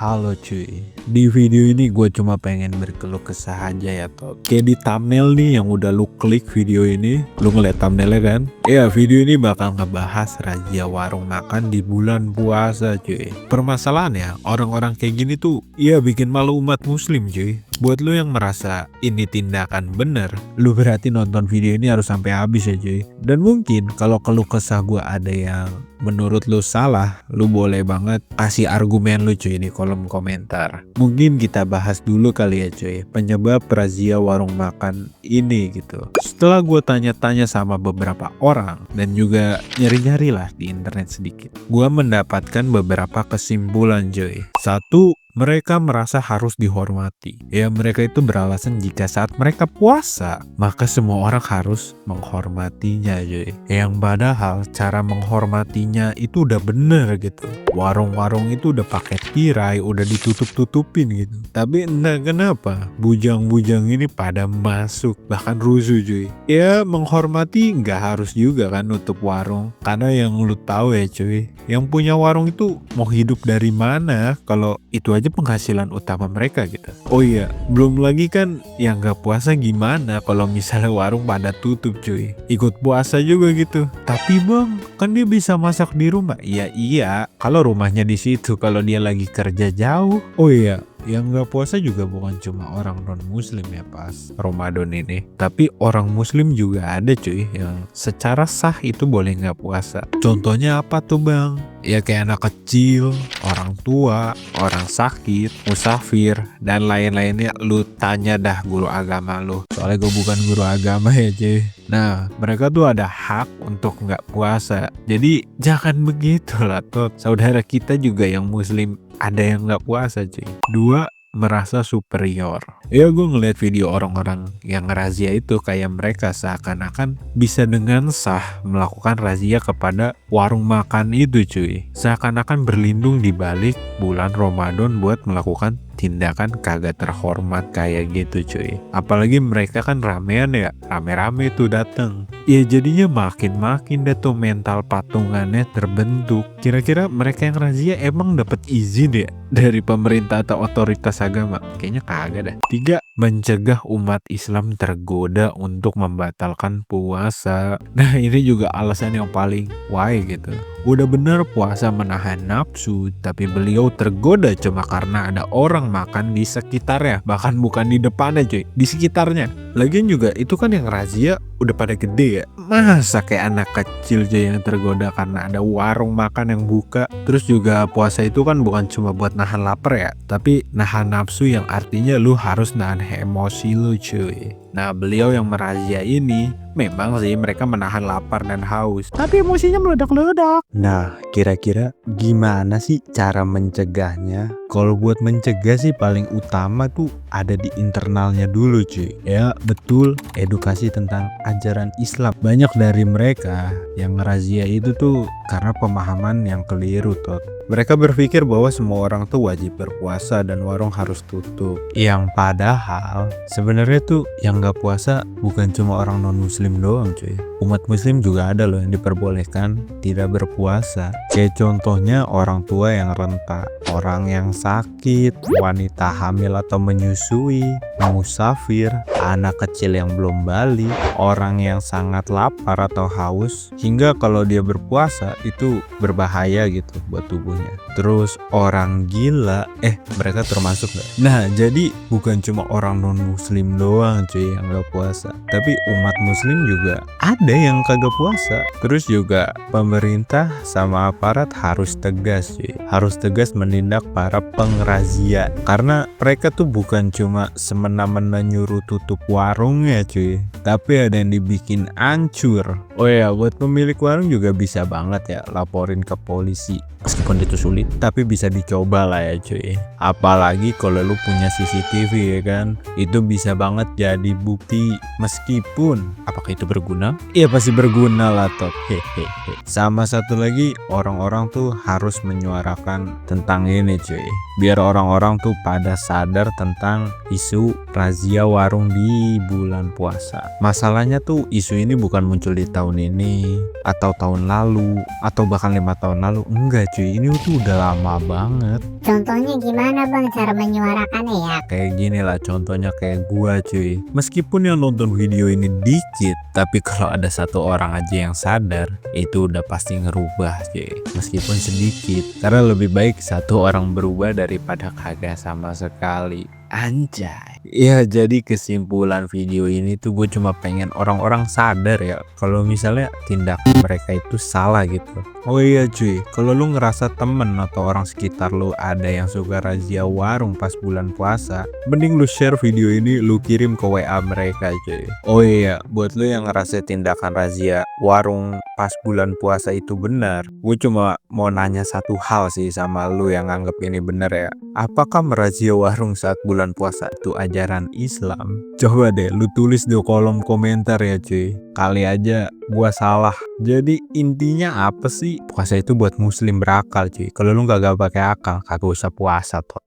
Halo cuy, di video ini gue cuma pengen berkeluh kesah aja ya Tot. Kayak di thumbnail nih yang udah lu klik video ini, lu ngeliat thumbnailnya kan? Iya, video ini bakal ngebahas razia warung makan di bulan puasa cuy. Permasalahannya orang-orang kayak gini tuh ya bikin malu umat muslim cuy. Buat lu yang merasa ini tindakan bener, lu berarti nonton video ini harus sampai habis ya cuy. Dan mungkin kalau keluh kesah gue ada yang menurut lu salah, lu boleh banget kasih argumen lu cuy di kolom komentar. Mungkin kita bahas dulu kali ya cuy, penyebab razia warung makan ini gitu. Setelah gue tanya-tanya sama beberapa orang dan juga nyari-nyari lah di internet sedikit, gue mendapatkan beberapa kesimpulan cuy. Satu, mereka merasa harus dihormati. Ya, mereka itu beralasan jika saat mereka puasa, maka semua orang harus menghormatinya cuy. Yang padahal cara menghormatinya itu udah bener gitu. Warung-warung itu udah pakai tirai, udah ditutup-tutupin gitu. Tapi entah kenapa bujang-bujang ini pada masuk, bahkan rusuh cuy. Ya, menghormati nggak harus juga kan nutup warung. Karena yang lu tahu ya cuy, yang punya warung itu mau hidup dari mana kalau itu aja penghasilan utama mereka gitu. Oh iya, belum lagi kan yang nggak puasa gimana kalau misalnya warung pada tutup cuy. Ikut puasa juga gitu. Tapi bang, kan dia bisa masak di rumah. Iya, kalau rumahnya di situ, kalau dia lagi kerja jauh. Oh iya, yang nggak puasa juga bukan cuma orang non muslim ya pas Ramadan ini, tapi orang muslim juga ada cuy yang secara sah itu boleh nggak puasa. Contohnya apa tuh bang? Ya kayak anak kecil, orang tua, orang sakit, musafir, dan lain-lainnya. Lu tanya dah guru agama lu, soalnya gue bukan guru agama ya cuy. Nah, mereka tuh ada hak untuk nggak puasa. Jadi jangan begitu lah Tot. Saudara kita juga yang muslim ada yang nggak puasa cuy. Dua, merasa superior. Ya, gue ngeliat video orang-orang yang razia itu kayak mereka seakan-akan bisa dengan sah melakukan razia kepada warung makan itu cuy. Seakan-akan berlindung di balik bulan Ramadan buat melakukan tindakan kagak terhormat kayak gitu cuy. Apalagi mereka kan ramean ya, rame-rame tuh dateng. Ya jadinya makin-makin deh tuh mental patungannya terbentuk. Kira-kira mereka yang razia emang dapat izin ya dari pemerintah atau otoritas agama? Kayaknya kagak dah. Tiga, mencegah umat Islam tergoda untuk membatalkan puasa. Nah ini juga alasan yang paling why gitu. Udah bener puasa menahan nafsu, tapi beliau tergoda cuma karena ada orang makan di sekitarnya. Bahkan bukan di depannya cuy, di sekitarnya. Lagian juga itu kan yang razia udah pada gede ya. Masa kayak anak kecil cuy yang tergoda karena ada warung makan yang buka. Terus juga puasa itu kan bukan cuma buat nahan lapar ya, tapi nahan nafsu yang artinya lu harus nahan emosi lu cuy. Nah beliau yang merazia ini memang sih mereka menahan lapar dan haus, tapi emosinya meledak-ledak. Nah kira-kira gimana sih cara mencegahnya? Kalau buat mencegah sih paling utama tuh ada di internalnya dulu cuy. Ya betul, edukasi tentang ajaran Islam. Banyak dari mereka yang ngerazia itu tuh karena pemahaman yang keliru Tot. Mereka berpikir bahwa semua orang tuh wajib berpuasa dan warung harus tutup. Yang padahal sebenarnya tuh yang nggak puasa bukan cuma orang non muslim doang cuy. Umat muslim juga ada loh yang diperbolehkan tidak berpuasa. Kayak contohnya orang tua yang renta, orang yang sakit, wanita hamil atau menyusui, musafir, anak kecil yang belum balik, orang yang sangat lapar atau haus, hingga kalau dia berpuasa itu berbahaya gitu buat tubuhnya. Terus orang gila, mereka termasuk gak? Nah jadi bukan cuma orang non muslim doang cuy yang gak puasa, tapi umat muslim juga ada yang kagak puasa. Terus juga pemerintah sama aparat harus tegas cuy, harus tegas menindak para pengrazia, karena mereka tuh bukan cuma semena-mena nyuruh tutup warungnya cuy, tapi ada yang dibikin hancur. Oh ya, buat pemilik warung juga bisa banget ya laporin ke polisi. Meskipun itu sulit, tapi bisa dicoba lah ya cuy. Apalagi kalau lu punya CCTV ya kan, itu bisa banget jadi bukti. Meskipun apakah itu berguna? Iya pasti berguna lah Tot. Hehehe. Sama satu lagi, orang-orang tuh harus menyuarakan tentang ini cuy, biar orang-orang tuh pada sadar tentang isu razia warung di bulan puasa. Masalahnya tuh isu ini bukan muncul di tahun ini atau tahun lalu atau bahkan 5 tahun lalu. Enggak cuy, ini tuh udah lama banget. Contohnya gimana bang cara menyuarakannya ya? Kayak gini lah contohnya, kayak gua cuy. Meskipun yang nonton video ini dikit, tapi kalau ada satu orang aja yang sadar, itu udah pasti ngerubah cuy. Meskipun sedikit, karena lebih baik satu orang berubah daripada kagak sama sekali. Anjay. Ya jadi kesimpulan video ini tuh gue cuma pengen orang-orang sadar ya kalau misalnya tindakan mereka itu salah gitu. Oh iya cuy, kalau lu ngerasa temen atau orang sekitar lu ada yang suka razia warung pas bulan puasa, mending lu share video ini, lu kirim ke WA mereka cuy. Oh iya, buat lu yang ngerasa tindakan razia warung pas bulan puasa itu benar, gue cuma mau nanya satu hal sih sama lu yang anggap ini benar ya. Apakah merazia warung saat bulan puasa itu ajaran Islam? Coba deh lu tulis di kolom komentar ya cuy. Kali aja gua salah. Jadi intinya apa sih? Puasa itu buat muslim berakal cuy. Kalau lu gak pakai akal, kagak usah puasa toh.